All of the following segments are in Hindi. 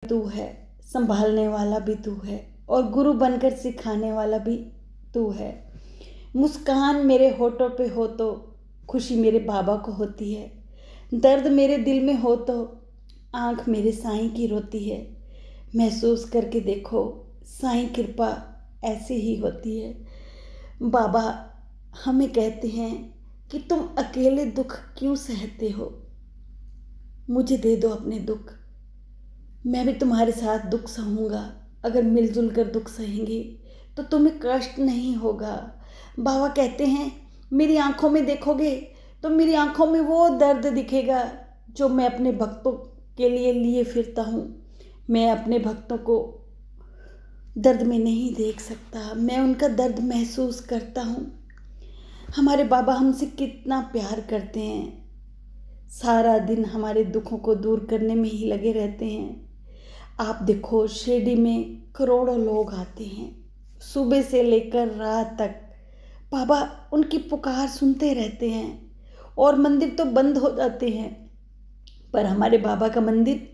तू है, संभालने वाला भी तू है और गुरु बनकर सिखाने वाला भी तू है। मुस्कान मेरे होठों पे हो तो खुशी मेरे बाबा को होती है। दर्द मेरे दिल में हो तो आँख मेरे साईं की रोती है। महसूस करके देखो, साईं कृपा ऐसे ही होती है। बाबा हमें कहते हैं कि तुम अकेले दुख क्यों सहते हो, मुझे दे दो अपने दुख, मैं भी तुम्हारे साथ दुख सहूँगा। अगर मिलजुल कर दुख सहेंगे तो तुम्हें कष्ट नहीं होगा। बाबा कहते हैं मेरी आंखों में देखोगे तो मेरी आंखों में वो दर्द दिखेगा जो मैं अपने भक्तों के लिए लिए फिरता हूँ। मैं अपने भक्तों को दर्द में नहीं देख सकता, मैं उनका दर्द महसूस करता हूँ। हमारे बाबा हमसे कितना प्यार करते हैं, सारा दिन हमारे दुखों को दूर करने में ही लगे रहते हैं। आप देखो शिरडी में करोड़ों लोग आते हैं, सुबह से लेकर रात तक बाबा उनकी पुकार सुनते रहते हैं और मंदिर तो बंद हो जाते हैं, पर हमारे बाबा का मंदिर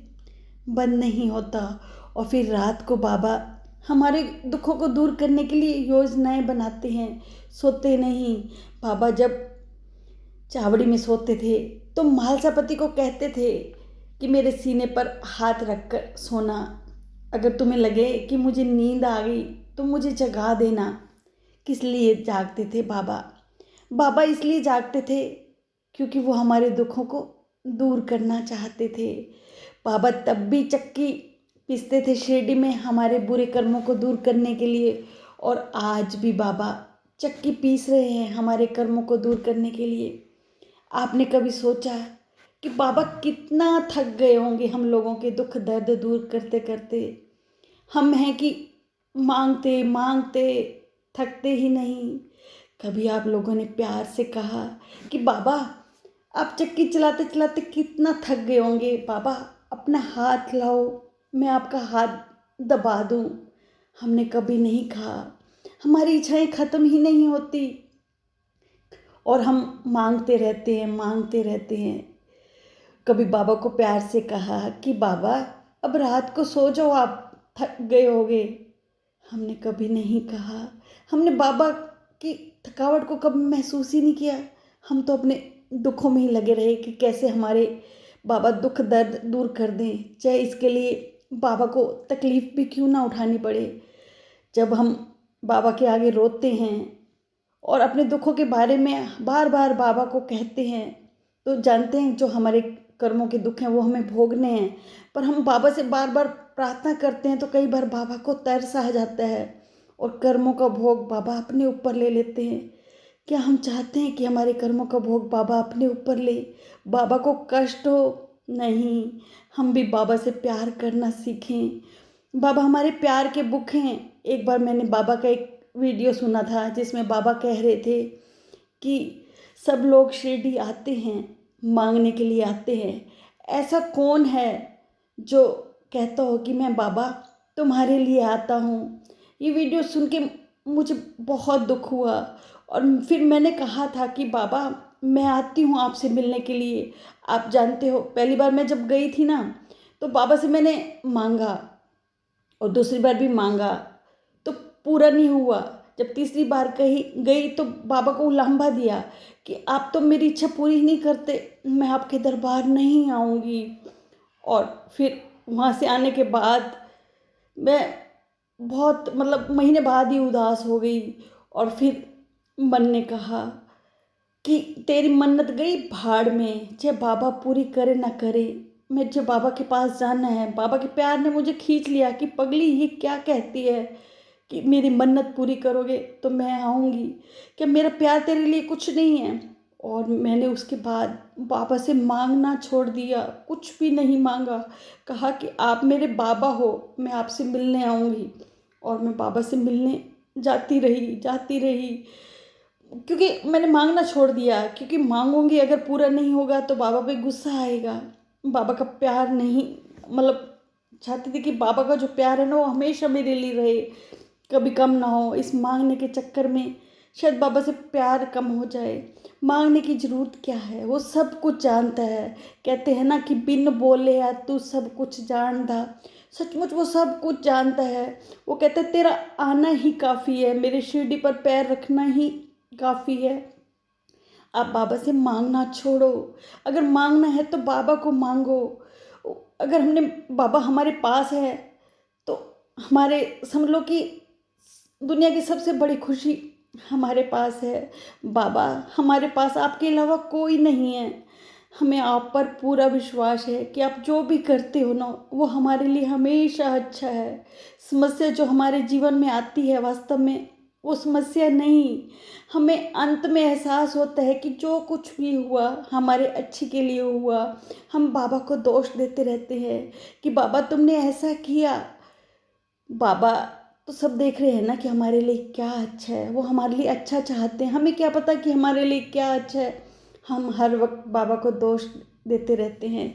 बंद नहीं होता। और फिर रात को बाबा हमारे दुखों को दूर करने के लिए योजनाएं बनाते हैं, सोते नहीं। बाबा जब चावड़ी में सोते थे तो म्हालसापति को कहते थे कि मेरे सीने पर हाथ रखकर सोना, अगर तुम्हें लगे कि मुझे नींद आ गई तो मुझे जगा देना। किस लिए जागते थे बाबा? बाबा इसलिए जागते थे क्योंकि वो हमारे दुखों को दूर करना चाहते थे। बाबा तब भी चक्की पीसते थे शिरडी में हमारे बुरे कर्मों को दूर करने के लिए, और आज भी बाबा चक्की पीस रहे हैं हमारे कर्मों को दूर करने के लिए। आपने कभी सोचा कि बाबा कितना थक गए होंगे हम लोगों के दुख दर्द दूर करते करते? हम हैं कि मांगते मांगते थकते ही नहीं। कभी आप लोगों ने प्यार से कहा कि बाबा आप चक्की चलाते चलाते कितना थक गए होंगे, बाबा अपना हाथ लाओ, मैं आपका हाथ दबा दूं? हमने कभी नहीं कहा। हमारी इच्छाएं ख़त्म ही नहीं होती और हम मांगते रहते हैं, मांगते रहते हैं। कभी बाबा को प्यार से कहा कि बाबा अब रात को सो जाओ, आप थक गए होगे? हमने कभी नहीं कहा। हमने बाबा की थकावट को कभी महसूस ही नहीं किया। हम तो अपने दुखों में ही लगे रहे कि कैसे हमारे बाबा दुख दर्द दूर कर दें, चाहे इसके लिए बाबा को तकलीफ़ भी क्यों ना उठानी पड़े। जब हम बाबा के आगे रोते हैं और अपने दुखों के बारे में बार बार बाबा को कहते हैं, तो जानते हैं जो हमारे कर्मों के दुख हैं वो हमें भोगने हैं, पर हम बाबा से बार बार प्रार्थना करते हैं तो कई बार बाबा को तरस आ जाता है और कर्मों का भोग बाबा अपने ऊपर ले लेते हैं। क्या हम चाहते हैं कि हमारे कर्मों का भोग बाबा अपने ऊपर ले, बाबा को कष्ट हो? नहीं, हम भी बाबा से प्यार करना सीखें। बाबा हमारे प्यार के बुक हैं। एक बार मैंने बाबा का एक वीडियो सुना था जिसमें बाबा कह रहे थे कि सब लोग शिरडी आते हैं, मांगने के लिए आते हैं, ऐसा कौन है जो कहता हो कि मैं बाबा तुम्हारे लिए आता हूँ? ये वीडियो सुन के मुझे बहुत दुख हुआ और फिर मैंने कहा था कि बाबा मैं आती हूँ आपसे मिलने के लिए। आप जानते हो पहली बार मैं जब गई थी ना तो बाबा से मैंने मांगा और दूसरी बार भी मांगा तो पूरा नहीं हुआ। जब तीसरी बार कही गई तो बाबा को उलाम्बा दिया कि आप तो मेरी इच्छा पूरी नहीं करते, मैं आपके दरबार नहीं आऊँगी। और फिर वहाँ से आने के बाद मैं बहुत महीने बाद ही उदास हो गई और फिर मन ने कहा कि तेरी मन्नत गई भाड़ में, चाहे बाबा पूरी करे ना करे, मुझे बाबा के पास जाना है। बाबा के प्यार ने मुझे खींच लिया कि पगली ये क्या कहती है कि मेरी मन्नत पूरी करोगे तो मैं आऊँगी, क्या मेरा प्यार तेरे लिए कुछ नहीं है? और मैंने उसके बाद बाबा से मांगना छोड़ दिया, कुछ भी नहीं मांगा। कहा कि आप मेरे बाबा हो, मैं आपसे मिलने आऊँगी। और मैं बाबा से मिलने जाती रही क्योंकि मैंने मांगना छोड़ दिया, क्योंकि मांगूंगी अगर पूरा नहीं होगा तो बाबा पे गुस्सा आएगा। बाबा का प्यार नहीं चाहती थी कि बाबा का जो प्यार है ना वो हमेशा मेरे लिए रहे, कभी कम ना हो। इस मांगने के चक्कर में शायद बाबा से प्यार कम हो जाए। मांगने की ज़रूरत क्या है, वो सब कुछ जानता है। कहते हैं ना कि बिन बोले या तू सब कुछ जानता। सचमुच वो सब कुछ जानता है। वो कहता है तेरा आना ही काफ़ी है, मेरे शिरडी पर पैर रखना ही काफ़ी है। आप बाबा से मांगना छोड़ो। अगर मांगना है तो बाबा को मांगो। अगर हमने बाबा हमारे पास है तो हमारे समझ लो कि दुनिया की सबसे बड़ी खुशी हमारे पास है। बाबा हमारे पास आपके अलावा कोई नहीं है। हमें आप पर पूरा विश्वास है कि आप जो भी करते हो ना वो हमारे लिए हमेशा अच्छा है। समस्या जो हमारे जीवन में आती है वास्तव में वो समस्या नहीं, हमें अंत में एहसास होता है कि जो कुछ भी हुआ हमारे अच्छे के लिए हुआ। हम बाबा को दोष देते रहते हैं कि बाबा तुमने ऐसा किया। बाबा तो सब देख रहे हैं ना कि हमारे लिए क्या अच्छा है, वो हमारे लिए अच्छा चाहते हैं। हमें क्या पता कि हमारे लिए क्या अच्छा है। हम हर वक्त बाबा को दोष देते रहते हैं।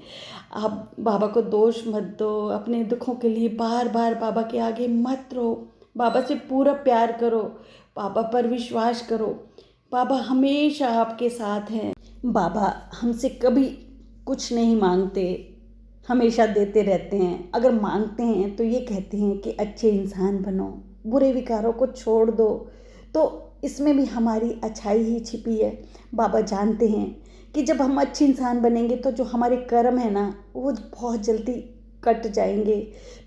आप बाबा को दोष मत दो। अपने दुखों के लिए बार बार बाबा के आगे मत रो। बाबा से पूरा प्यार करो, बाबा पर विश्वास करो। बाबा हमेशा आपके साथ हैं। बाबा हमसे कभी कुछ नहीं मांगते, हमेशा देते रहते हैं। अगर मांगते हैं तो ये कहते हैं कि अच्छे इंसान बनो, बुरे विकारों को छोड़ दो। तो इसमें भी हमारी अच्छाई ही छिपी है। बाबा जानते हैं कि जब हम अच्छे इंसान बनेंगे तो जो हमारे कर्म है ना वो बहुत जल्दी कट जाएंगे।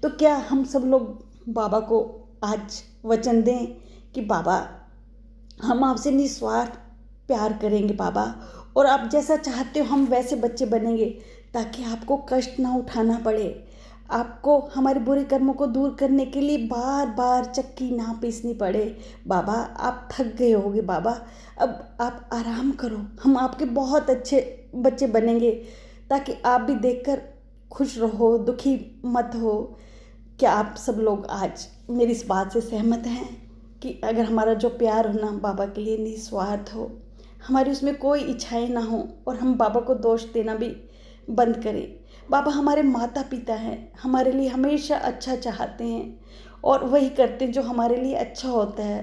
तो क्या हम सब लोग बाबा को आज वचन दें कि बाबा हम आपसे निस्वार्थ प्यार करेंगे बाबा, और आप जैसा चाहते हो हम वैसे बच्चे बनेंगे, ताकि आपको कष्ट ना उठाना पड़े। आपको हमारे बुरे कर्मों को दूर करने के लिए बार बार चक्की ना पीसनी पड़े। बाबा आप थक गए होगे बाबा, अब आप आराम करो। हम आपके बहुत अच्छे बच्चे बनेंगे ताकि आप भी देखकर खुश रहो, दुखी मत हो। क्या आप सब लोग आज मेरी इस बात से सहमत हैं कि अगर हमारा जो प्यार हो ना बाबा के लिए निस्वार्थ हो, हमारी उसमें कोई इच्छाएं ना हो, और हम बाबा को दोष देना भी बंद करें। बाबा हमारे माता पिता हैं, हमारे लिए हमेशा अच्छा चाहते हैं और वही करते हैं जो हमारे लिए अच्छा होता है।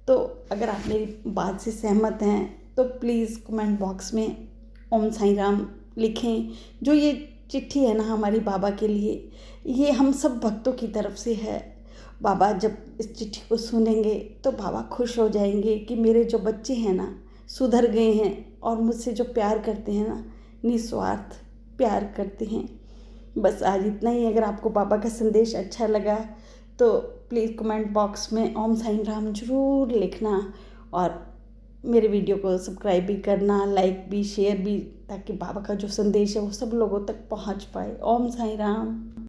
तो अगर आप मेरी बात से सहमत हैं तो प्लीज़ कमेंट बॉक्स में ओम साईं राम लिखें। जो ये चिट्ठी है ना हमारी बाबा के लिए, ये हम सब भक्तों की तरफ से है। बाबा जब इस चिट्ठी को सुनेंगे तो बाबा खुश हो जाएंगे कि मेरे जो बच्चे हैं ना सुधर गए हैं और मुझसे जो प्यार करते हैं ना निस्वार्थ प्यार करते हैं। बस आज इतना ही। अगर आपको बाबा का संदेश अच्छा लगा तो प्लीज़ कमेंट बॉक्स में ओम साईं राम ज़रूर लिखना, और मेरे वीडियो को सब्सक्राइब भी करना, लाइक भी, शेयर भी, ताकि बाबा का जो संदेश है वो सब लोगों तक पहुंच पाए। ओम साईं राम।